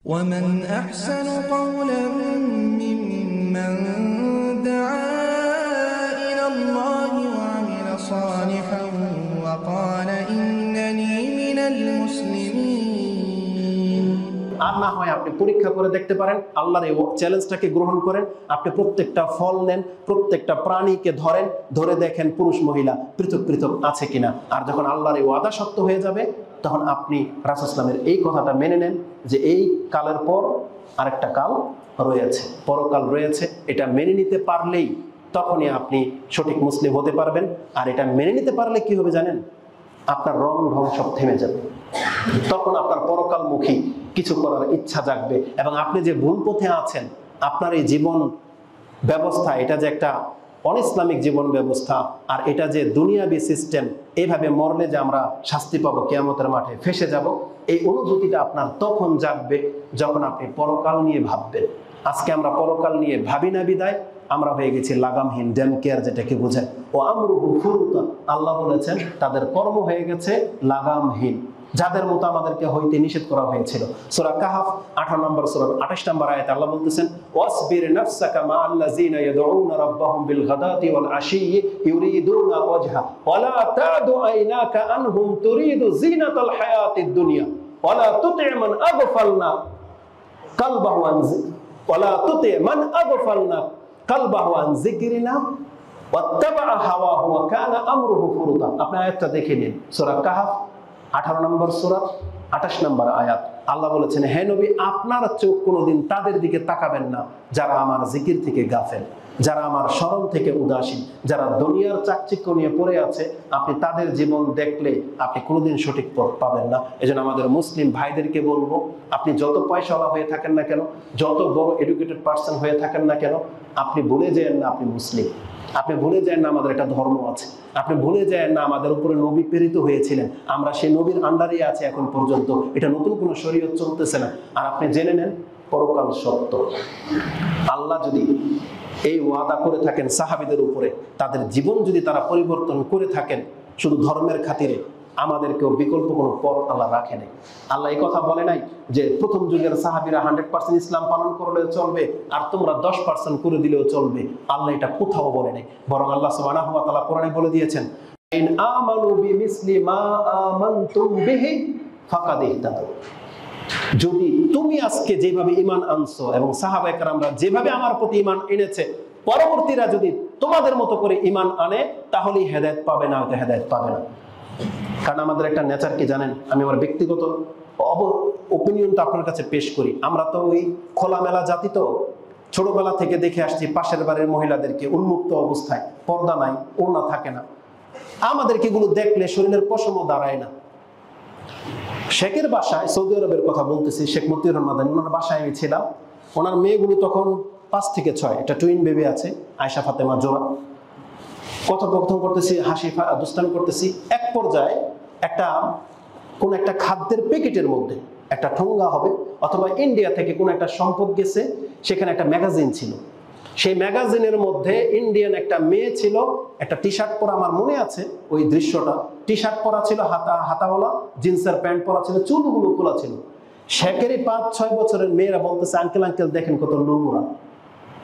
ومن أحسن قولا ممن دعا إلى الله وعمل صالحا وقال إنني من المسلمين। আর না হয় আপনি পরীক্ষা করে দেখতে পারেন, আল্লাহর এই চ্যালেঞ্জটাকে গ্রহণ করেন, আপনি প্রত্যেকটা ফল নেন, প্রত্যেকটা প্রাণীকে ধরে দেখেন পুরুষ মহিলা পৃথক পৃথক আছে কিনা। আর যখন আল্লাহর এই ওয়াদা সত্য হয়ে যাবে তখন আপনি রাসূল সাল্লাল্লাহু আলাইহি ওয়াসাল্লামের এই কথাটা মেনে নেন যে এই কালের পর আরেকটা কাল রয়েছে, পরকাল রয়েছে। এটা মেনে নিতে পারলেই তখনই আপনি সঠিক মুসলিম হতে পারবেন। আর এটা মেনে নিতে পারলে কি হবে জানেন? আপনার রং ঢং সব থেমে যাবে। তখন আপনার পরকালমুখী কিছু করার ইচ্ছা জাগবে এবং আপনি যে ভুল পথে আছেন, আপনার এই জীবন ব্যবস্থা, এটা যে একটা অনইসলামিক জীবন ব্যবস্থা, আর এটা যে দুনিয়াবি সিস্টেম, এইভাবে মরলে যে আমরা শাস্তি পাবো, কিয়ামতের মাঠে ফেসে যাব, এই অনুভূতিটা আপনার তখন জাগবে যখন আপনি পরকাল নিয়ে ভাববেন। আজকে আমরা পরকাল নিয়ে ভাবি না বিদায় আমরা হয়ে গেছি লাগামহীন, ড্যাম কেয়ার যেটাকে বোঝায়। ও আমরুহু ফুরুতা, আল্লাহ বলেছেন তাদের কর্ম হয়ে গেছে লাগামহীন, যাদের মতো আমাদেরকে হইতে নিষেধ করা হয়েছিল। সূরা কাহফ 18 নম্বর সূরা 28 নম্বর আয়াতে আল্লাহ বলতেছেন ওয়াসবির নাফসাকা মা'আল্লাযীনা ইয়াদউনা রাব্বাহুম বিল গাদাতি ওয়াল আশিয়্যি ইউরিদুনা ওয়াজহা ওয়ালা তা'দু আইনাকা আনহুম তুরিদু যিনাতাল হায়াতিদ দুনিয়া ওয়ালা তুতি' মান আগফালনা কালবাহু আন ওয়ালা তুতি' মান আগফালনা কালবাহু আন যিকরিনা ওয়াত্তাবা'a হাওয়াহু ওয়া কানা আমরুহু ফুরুতা। আপনি আয়াতটা দেখে নিন, সূরা কাহফ 18 নম্বর সূরা 28 নম্বর আয়াত। আল্লাহ বলেছেন, হে নবী, আপনার চোখ কোনোদিন তাদের দিকে তাকাবেন না যারা আমার জিকির থেকে গাফেল, যারা আমার স্মরণ থেকে উদাসীন, যারা দুনিয়ার চাকচিক্য নিয়ে পড়ে আছে। আপনি তাদের জীবন দেখলে আপনি কোনোদিন সঠিক পথ পাবেন না। এজন্য আমাদের মুসলিম ভাইদেরকে বলবো, আপনি যত পয়সাওয়ালা হয়ে থাকেন না কেন, যত বড় এডুকেটেড পার্সন হয়ে থাকেন না কেন, আপনি ভুলে যান না আপনি মুসলিম। আপনি ভুলে যান না আমাদের একটা ধর্ম আছে। আপনি ভুলে যান না আমাদের উপরে নবী প্রেরিত হয়েছিলেন, আমরা সেই নবীর আন্ডারে আছি এখন পর্যন্ত। এটা নতুন কোনো শরীয়ত চলতেছে না। আর আপনি জেনে নেন পরকাল সত্য। আল্লাহ যদি এই ওয়াদা করে থাকেন সাহাবীদের উপরে, তাদের জীবন যদি তারা পরিবর্তন করে থাকেন শুধু ধর্মের খাতিরে, আমাদেরকেও বিকল্প কোনো পথ আল্লাহ রাখে নাই। আল্লাহ এই কথা বলে নাই যে প্রথম যুগের সাহাবীরা 100% ইসলাম পালন করলেও চলবে আর তোমরা 10% করে দিলেও চলবে। আল্লাহ এটা কোথাও বলে নাই, বরং আল্লাহ সুবহানাহু ওয়া তাআলা কোরআনে বলে দিয়েছেন, ইন আমানু বিমিসলি মা আমানতুম বিহি ফাকাদ ইহতাদাউ। যদি তুমি আজকে যেভাবে ঈমান আনছো এবং সাহাবায়ে কেরামরা যেভাবে আমার প্রতি ঈমান এনেছে, পরবর্তীরা যদি তোমাদের মতো করে ঈমান আনে তাহলেই হেদায়েত পাবে, না হয়তো হেদায়েত পাবে না। কারণ আমাদের একটা নেচার কি জানেন? আমি আমার ব্যক্তিগত ওপিনিয়নটা আপনার কাছে পেশ করি। আমরা তো ওই খোলামেলা জাতি, তো ছোটবেলা থেকে দেখে আসছি পাশের বাড়ির মহিলাদেরকে উন্মুক্ত অবস্থায়, পর্দা নাই, ওড়না থাকে না। আমাদেরকে এগুলো দেখলে শরীরের পশমও দাঁড়ায় না। শেখের বাসায়, সৌদি আরবের কথা বলতেছি, শেখ মতিউর রহমান, ওনার বাসায় আমি ছিলাম। ওনার মেয়েগুলো তখন 5 থেকে 6, একটা টুইন বেবি আছে, আয়েশা ফাতেমা জোড়া। কথোপকথন করতেছি, হাসি দুষ্টামি করতেছি। এক পর্যায়ে কোন একটা খাদ্যের প্যাকেটের মধ্যে একটা ঠোঙ্গা হবে, অথবা ইন্ডিয়া থেকে কোন একটা সম্পদ গেছে, সেখানে একটা ম্যাগাজিন ছিল। সেই ম্যাগাজিনের মধ্যে ইন্ডিয়ান একটা মেয়ে ছিল, একটা টি শার্ট পরা, আমার মনে আছে ওই দৃশ্যটা। টি শার্ট পরা ছিল, হাতাওয়ালা জিন্সের প্যান্ট পরা ছিল, চুলগুলো খোলা ছিল। শেখেরই 5-6 বছরের মেয়েরা বলতেছে, আঙ্কেল আঙ্কেল দেখেন কত নোংরা।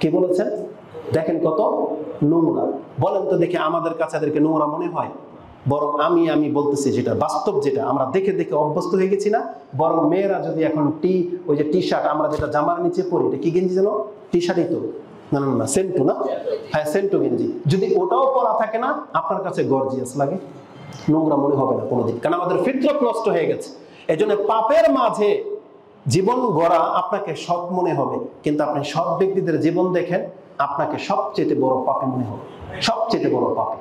কি বলেছেন? দেখেন কত নোংরা। বলেন তো দেখে আমাদের কাছে এদেরকে নোংরা মনে হয়? বরং আমি বলতেছি যেটা বাস্তব, যেটা আমরা দেখে দেখে অভ্যস্ত হয়ে গেছি না। বরং মেয়েরা যদি এখন ওই যে টি শার্ট আমরা যেটা জামার নিচে পরি, এটা কি গেঞ্জি যেন? টি শার্টই তো, না সেন্টু, না? হ্যাঁ, সেন্টু গেঞ্জি। যদি ওটাও পরা থাকে না, আপনার কাছে গর্জিয়াস লাগে, নোংরা মনে হবে না কোনোদিন, কারণ আমাদের ফিতরত নষ্ট হয়ে গেছে। এই জন্য পাপের মাঝে জীবন গড়া আপনাকে সৎ মনে হবে, কিন্তু আপনি সৎ ব্যক্তিদের জীবন দেখেন, আপনাকে সবচেয়ে বড় পাপী মনে হবে, সবচেয়ে বড় পাপী।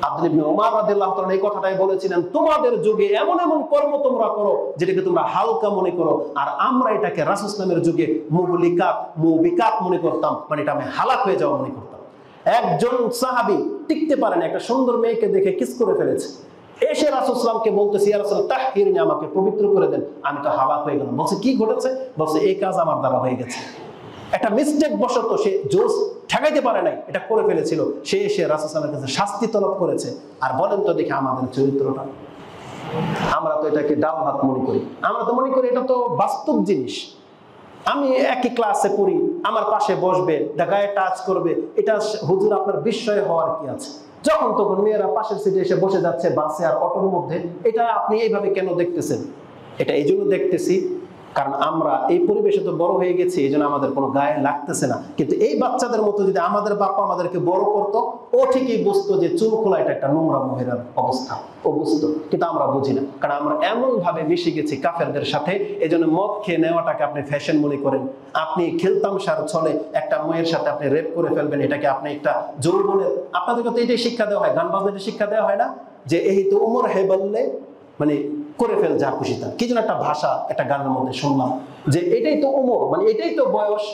আব্দুল্লাহ ইবনে উমর রাদিয়াল্লাহু তাআলা এই কথাটাই বলেছিলেন, তোমাদের যুগে এমন এমন কর্ম তোমরা করো যেটাকে তোমরা হালকা মনে করো, আর আমরা এটাকে রাসূল সাল্লাল্লাহু আলাইহি ওয়াসাল্লামের যুগে মুবিকাত মনে করতাম, মানে এটা আমি হালাক হয়ে যাওয়া মনে করতাম। একজন সাহাবী টিকতে পারেন, একটা সুন্দর মেয়েকে দেখে কিস করে ফেলেছে, এসে রাসূল সাল্লাল্লাহু আলাইহি ওয়াসাল্লামকে বলতেছে, ইয়া রাসূল তাহহিরনি, আমাকে পবিত্র করে দেন, আমি তো হালাক হয়ে গেলাম। বলছে কি ঘটেছে? বলছে এই কাজ আমার দ্বারা হয়ে গেছে, একটা মিস্টেক বশত সে জোশ ঠেকাইতে পারে নাই, এটা করে ফেলেছিল। সে এসে রাসূল সাল্লাল্লাহু আলাইহি ওয়াসাল্লামের কাছে শাস্তি তলব করেছে। আর বলেন তো দেখি আমাদের চরিত্রটা, আমরা তো এটাকে ডাল ভাত মনে করি। আমরা তো মনে করি এটা তো বাস্তব জিনিস, আমি একই ক্লাসে পড়ি, আমার পাশে বসবে, গায়ে টাচ করবে, এটা হুজুর আপনার বিস্ময় হওয়ার কি আছে? যখন তখন মেয়েরা পাশের সিটে এসে বসে যাচ্ছে বাসে আর অটোর মধ্যে, এটা আপনি এইভাবে কেন দেখতেছেন? এটা এই জন্য দেখতেছি কারণ আমরা এই পরিবেশে তো বড় হয়ে গেছি, এই জন্য আমাদের কোনো গায়ে লাগতেছে না। কিন্তু এই বাচ্চাদের মতো যদি আমাদের বাবা আমাদেরকে বড় করতো, ও ঠিকই বুঝতো যে চুল খোলা এটা একটা নোংরা মহিলার অবস্থা, ও বুঝতো। কিন্তু আমরা বুঝি না, কারণ আমরা এমন ভাবে মিশে গেছি কাফেরদের সাথে। এই জন্য মদ খেয়ে নেওয়াটাকে আপনি ফ্যাশন মনে করেন। আপনি খেলতামশার ছলে একটা মেয়ের সাথে আপনি রেপ করে ফেলবেন, এটাকে আপনি একটা যৌবনের, আপনাদেরকে তো এটাই শিক্ষা দেওয়া হয়, গান বাজনাটা শিক্ষা দেওয়া হয় না যে এই তো উমর হে বললে মানে করে ফেল যা খুশি তা, কি যেন একটা ভাষা একটা গানের মধ্যে শুনলাম যে এটাই তো উমর, মানে এটাই তো বয়স,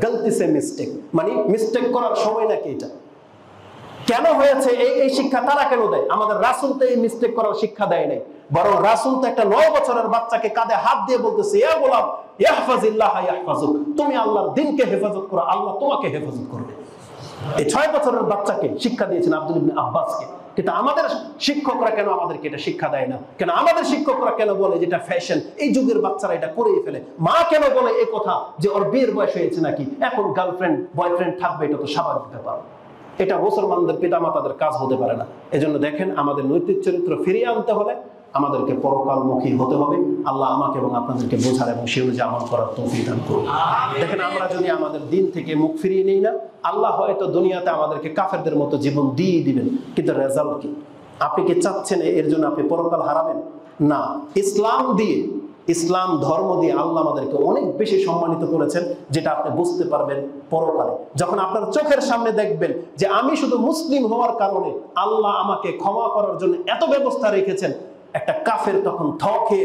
গলতি সে মিস্টেক, মানে মিস্টেক করার সময় নাকি এটা। কেন হয়েছে এই শিক্ষা তারা কেন দেয়? আমাদের রাসূল তো এই মিস্টেক করার শিক্ষা দেয় নাই, বরং রাসূল তো একটা 9 বছরের বাচ্চাকে কাঁধে হাত দিয়ে বলতেছে, ইয়া গোলাম ইহফাজিল্লাহ ইয়াহফাজুক, তুমি আল্লাহর দ্বীনকে হেফাজত করো, আল্লাহ তোমাকে হেফাজত করবে। এই 6 বছরের বাচ্চাকে শিক্ষা দিয়েছেন আব্দুল ইবনে আব্বাসকে। কিন্তু আমাদের শিক্ষকরা কেন আমাদেরকে এটা শিক্ষা দেয় না? কেন আমাদের শিক্ষকরা কেন বলে যেটা ফ্যাশন, এই যুগের বাচ্চারা এটা করেই ফেলে? মা কেন বলে এই কথা যে ওর বিয়ের বয়স হয়েছে নাকি, এখন গার্লফ্রেন্ড বয়ফ্রেন্ড থাকবে, এটা তো স্বাভাবিক ব্যাপার। এটা মুসলমানদের পিতামাতাদের কাজ হতে পারে না। এজন্য দেখেন, আমাদের নৈতিক চরিত্র ফিরিয়ে আনতে হলে আমাদেরকে পরকালমুখী হতে হবে। আল্লাহ আমাকে এবং আপনাদেরকে বোঝার এবং সে অনুযায়ী আমল করার তৌফিক দান করুন। দেখেন, আমরা যদি আমাদের দিন থেকে মুখ ফিরিয়ে নিই না, আল্লাহ হয়তো দুনিয়াতে আমাদেরকে কাফেরদের মতো জীবন দিয়ে দিবেন, কিন্তু রেজাল্ট কি? আপনি কি চাচ্ছেন এর জন্য আপনি পরকাল হারাবেন? না, ইসলাম দিয়ে, ইসলাম ধর্ম দিয়ে আল্লাহ আমাদেরকে অনেক বেশি সম্মানিত করেছেন, যেটা আপনি বুঝতে পারবেন পরকালে। যখন আপনার চোখের সামনে দেখবেন যে আমি শুধু মুসলিম হওয়ার কারণে আল্লাহ আমাকে ক্ষমা করার জন্য এত ব্যবস্থা রেখেছেন, একটা কাফের তখন থকে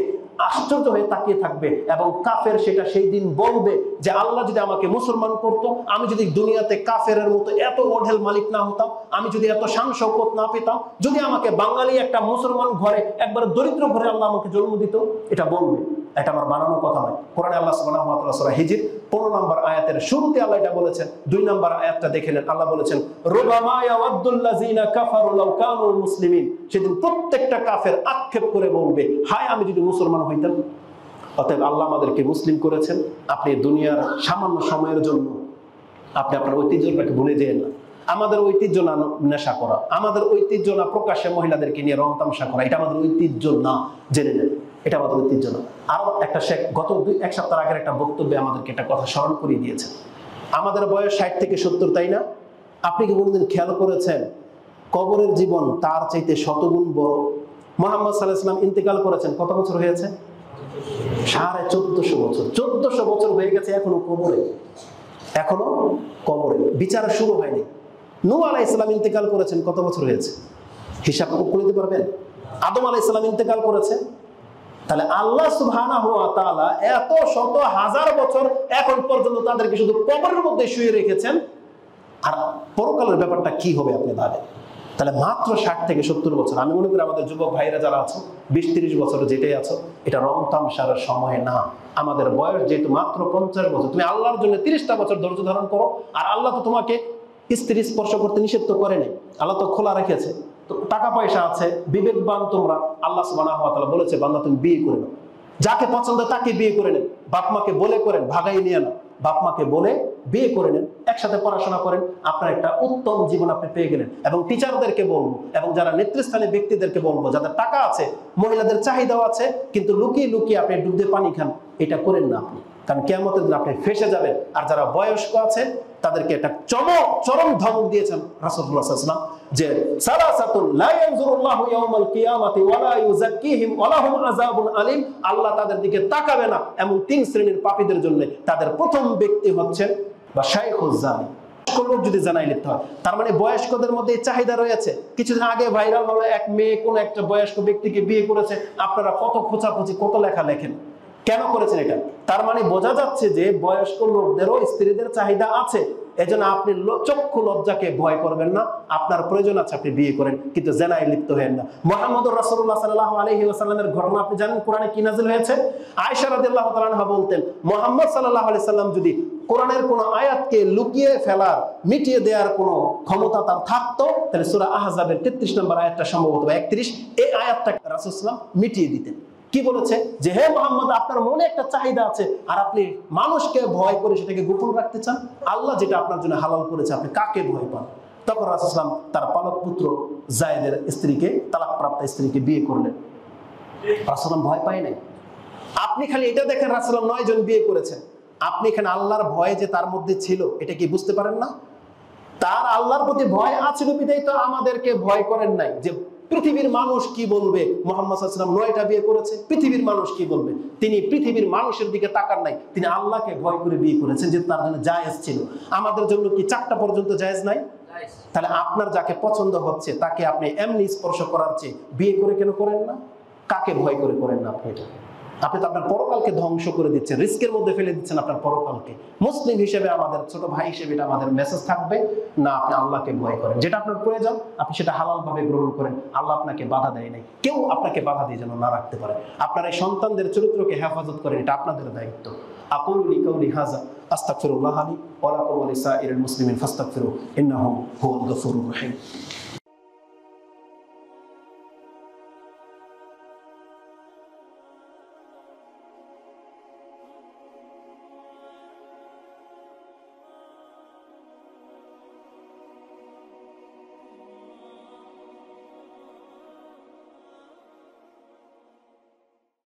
আশ্চর্য হয়ে তাকিয়ে থাকবে, এবং কাফের সেটা সেই দিন বলবে যে আল্লাহ যদি আমাকে মুসলমান করতো, আমি যদি দুনিয়াতে কাফেরের মতো এত ওঢেল মালিক না হতাম, আমি যদি এত শান শৌকত না পেতাম, যদি আমাকে বাঙালি একটা মুসলমান ঘরে, একবার দরিদ্র ঘরে আল্লাহ আমাকে জন্ম দিত, এটা বলবে। এটা আমার বানানো কথা নয়। কোরআনে আল্লাহ সুবহানাহু ওয়া তাআলা সূরা হিজর 15 নম্বর আয়াতের শুরুতে আল্লাহ এটা বলেছেন। 2 নম্বর আয়াতটা দেখে নেন, আল্লাহ বলেছেন রুবামা ইয়াওয়াদ্দুল্লাযিনা কাফারু লাউ কানু মুসলিমিন। সেদিন প্রত্যেকটা কাফের আক্ষেপ করে বলবে, হায় আমি যদি মুসলমান হইতাম। অতএব আল্লাহ আমাদেরকে মুসলিম করেছেন। আপনি দুনিয়ার সামান্য সময়ের জন্য আপনি আপনার ঐতিহ্যটাকে ভুলে যেয়েন না। আমাদের ঐতিহ্য না নেশা করা, আমাদের ঐতিহ্য না প্রকাশ্যে মহিলাদেরকে নিয়ে রং তামাশা করা, এটা আমাদের ঐতিহ্য না, জেনে নেন, এটা আমাদের ঐতিহ্য না। আরো একটা শেখ গত 1 সপ্তাহ আগের একটা বক্তব্যে আমাদেরকে একটা কথা স্মরণ করিয়ে দিয়েছেন। আমাদের বয়স 60 থেকে 70, তাই না? আপনি কি কোনোদিন খেয়াল করেছেন কবরের জীবন তার চাইতে শতগুণ বড়? মুহাম্মদ সাল্লাল্লাহু আলাইহি ওয়াসাল্লাম ইন্তেকাল করেছেন, কত বছর হয়েছে? 1450 বছর। 1400 বছর হয়ে গেছে, এখনো কবরে, এখনো কবরে, বিচার শুরু হয়নি। নূহ আলাইহিস সালাম ইন্তেকাল করেছেন, কত বছর হয়েছে? হিসাব করে দিতে পারবেন? আদম আলাইহিস সালাম ইন্তেকাল করেছেন। তাহলে আল্লাহ সুবহানাহু ওয়া তাআলা এত শত হাজার বছর এখন পর্যন্ত তাদেরকে শুধু কবরের মধ্যে শুয়ে রেখেছেন, আর পরকালের ব্যাপারটা কি হবে আপনি ভাবেন? তাহলে মাত্র 60 থেকে 70 বছর। আমি মনে করি আমাদের যুবক ভাইরা যারা আছো 20-30 বছর যেটাই আছো, এটা রং তামশার সময় না। আমাদের বয়স যেহেতু মাত্র 50 বছর, তুমি আল্লাহর জন্য 30টা বছর ধৈর্য ধারণ করো। আর আল্লাহ তো তোমাকে স্ত্রী স্পর্শ করতে নিষেধ তো করে নাই, আল্লাহ তো খোলা রেখেছে। তো টাকা পয়সা আছে, বিবেকবান তোমরা, আল্লাহ সুবহানাহু ওয়া তাআলা বলেছে বান্দা তুমি বিয়ে করে নাও, যাকে পছন্দ তাকে বিয়ে করে নেন, বাপ মাকে বলে করেন, ভাগাই নিয়ে না, বাপ মাকে বলে বিয়ে করে নেন, একসাথে পড়াশোনা করেন, আপনার একটা উত্তম জীবন আপনি পেয়ে গেলেন। এবং টিচারদেরকে বলবো, এবং যারা নেতৃস্থানীয় ব্যক্তিদেরকে বলবো, যাদের টাকা আছে, মহিলাদের চাহিদাও আছে, কিন্তু লুকিয়ে লুকিয়ে আপনি ডুব দিয়ে পানি খান, এটা করেন না আপনি, কারণ কিয়ামতের দিন আপনি ফেঁসে যাবেন। আর যারা বয়স্ক আছে তাদেরকে একটা চরম ধমক দিয়েছেন রাসূলুল্লাহ সাল্লাল্লাহু আলাইহি ওয়াসাল্লাম, যে সালাসাতুন লা ইয়ানজুরুল্লাহু ইয়াওমাল কিয়ামাতি ওয়া লা ইউযাক্কিহিম ওয়া লাহুম আযাবুন আলীম। আল্লাহ তাদের দিকে তাকাবে না এমন 3 শ্রেণীর পাপীদের জন্য। তাদের প্রথম ব্যক্তি হচ্ছেন বা শাইখুজ জানি, লোক যদি জানাই লিখতে হয়, তার মানে বয়স্কদের মধ্যে চাহিদা রয়েছে। কিছুদিন আগে ভাইরাল হলো এক মেয়ে কোন একটা বয়স্ক ব্যক্তিকে বিয়ে করেছে, আপনারা কত খোঁচাখুচি কত লেখা লেখেন, কেন করেছেন এটা? তার মানে বোঝা যাচ্ছে যে বয়স্ক লোকদেরও স্ত্রীদের চাহিদা আছে। এজন্য আপনি চক্ষু লজ্জাকে ভয় করবেন না, আপনার প্রয়োজন আছে আপনি বিয়ে করেন, কিন্তু জেনায় লিপ্ত হবেন না। মুহাম্মদুর রাসূলুল্লাহ সাল্লাল্লাহু আলাইহি ওয়াসাল্লামের ঘটনা আপনি জানেন কোরআনে কি নাযিল হয়েছে? আয়েশা রাদিয়াল্লাহু তাআলা আনহা বলতেন, মুহাম্মদ সাল্লাল্লাহু আলাইহি সাল্লাম যদি কোরআনের কোন আয়াতকে লুকিয়ে ফেলার, মিটিয়ে দেওয়ার কোন ক্ষমতা তার থাকতো, তাহলে সূরা আহজাবের 33 নম্বর আয়াতটা সম্ভবত 31, এই আয়াতটা রাসূল সাল্লাল্লাহু আলাইহি ওয়াসাল্লাম মিটিয়ে দিতেন। কি বলেছে? যে হে মুহাম্মদ, আপনার মনে একটা চাহিদা আছে আর আপনি মানুষকে ভয় করে সেটাকে গোপন রাখতে চান। আল্লাহ যেটা আপনার জন্য হালাল করেছে, আপনি কাকে ভয় পান? তখন রাসূলুল্লাহ সাল্লাল্লাহু আলাইহি ওয়াসাল্লাম তার পালক পুত্র যায়েদের স্ত্রীকে, তালাকপ্রাপ্ত স্ত্রীকে বিয়ে করলেন। রাসূলুল্লাহ ভয় পায় নাই। আপনি খালি এটা দেখেন রাসূলুল্লাহ 9 জন বিয়ে করেছেন, আপনি এখানে আল্লাহর ভয় যে তার মধ্যে ছিল এটা কি বুঝতে পারেন না? তার আল্লাহর প্রতি ভয় আছে বিধায় তো আমাদেরকে ভয় করেন নাই যে পৃথিবীর মানুষ কি বলবে। মুহাম্মদ সাল্লাল্লাহু আলাইহি ওয়াসাল্লাম 9টা বিয়ে করেছে, পৃথিবীর মানুষ কি বলবে? তিনি পৃথিবীর মানুষের দিকে তাকান নাই, তিনি আল্লাহকে ভয় করে বিয়ে করেছেন, যে তার জন্য জায়েজ ছিল। আমাদের জন্য কি 4টা পর্যন্ত জায়েজ নাই? তাহলে আপনার যাকে পছন্দ হচ্ছে তাকে আপনি এমনি স্পর্শ করার চেয়ে বিয়ে করে কেন করেন না? কাকে ভয় করে করেন না আপনি? এটা আপনি তো আপনার পরকালকে ধ্বংস করে দিচ্ছেন, রিস্কের মধ্যে ফেলে দিচ্ছেন আপনার পরকালকে। মুসলিম হিসেবে, আমাদের ছোট ভাই হিসেবে এটা আমাদের মেসেজ থাকবে না, আপনি আল্লাহকে ভয় করেন, যেটা আপনার প্রয়োজন আপনি সেটা হালাল ভাবে গ্রহণ করেন। আল্লাহ আপনাকে বাধা দেয় নাই, কেউ আপনাকে বাধা দিয়ে যেন না রাখতে পারে। আপনার এই সন্তানদের চরিত্রকে হেফাজত করেন, এটা আপনাদের দায়িত্ব। আকুলু লিকাউলি হাযা আস্তাগফিরুল্লাহ লি ওয়া লাকুম ওয়া লিসাইরিল মুসলিমিন ফাস্তাগফিরু ইন্নাহু হুয়াল গফুরুর রহিম।